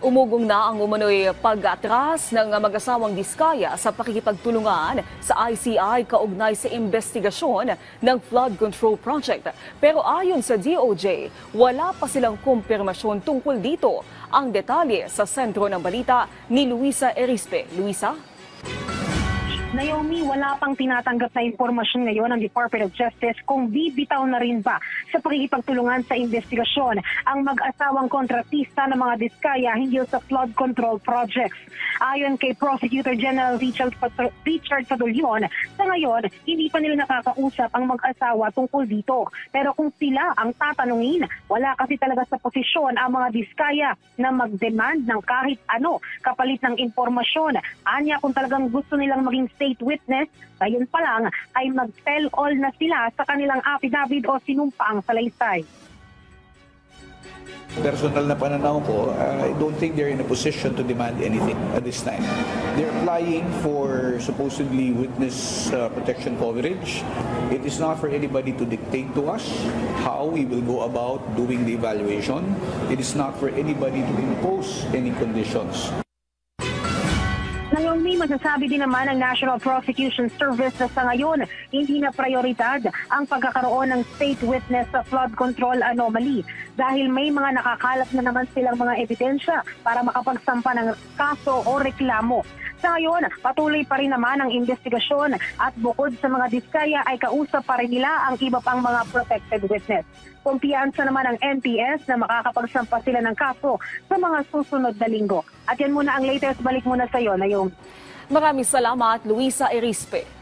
Umugong na ang umano'y pag-atras ng mag-asawang Diskaya sa pakikipagtulungan sa ICI kaugnay sa investigasyon ng flood control project. Pero ayon sa DOJ, wala pa silang kumpirmasyon tungkol dito. Ang detalye sa sentro ng balita ni Luisa Erispe. Luisa? Naomi, wala pang tinatanggap na impormasyon ngayon ng Department of Justice kung bibitaw na rin ba sa pakikipagtulungan sa investigasyon ang mag-asawang kontratista ng mga Diskaya hinggil sa flood control projects. Ayon kay Prosecutor General Richard Fadulion, sa ngayon, hindi pa nila nakakausap ang mag-asawa tungkol dito. Pero kung sila ang tatanungin, wala kasi talaga sa posisyon ang mga Diskaya na mag-demand ng kahit ano kapalit ng impormasyon. Anya, kung talagang gusto nilang maging state witness, ngayon pa lang ay mag-tell all na sila sa kanilang affidavit o sinumpaang salaysay. Personal na pananaw ko, I don't think they're in a position to demand anything at this time. They're applying for supposedly witness protection coverage. It is not for anybody to dictate to us how we will go about doing the evaluation. It is not for anybody to impose any conditions. Ngayon, may masasabi din naman ng National Prosecution Service na sa ngayon, hindi na prioridad ang pagkakaroon ng state witness sa flood control anomaly dahil may mga nakakalat na naman silang mga ebidensya para makapagsampa ng kaso o reklamo. Sa ngayon, patuloy pa rin naman ang investigasyon at bukod sa mga Diskaya ay kausap pa rin nila ang iba pang mga protected witness. Kumpiyansa naman ang NPS na makakapagsampa sila ng kaso sa mga susunod na linggo. At yan muna ang latest. Balik muna sa iyo, Naomi. Maraming salamat, Luisa Erispe.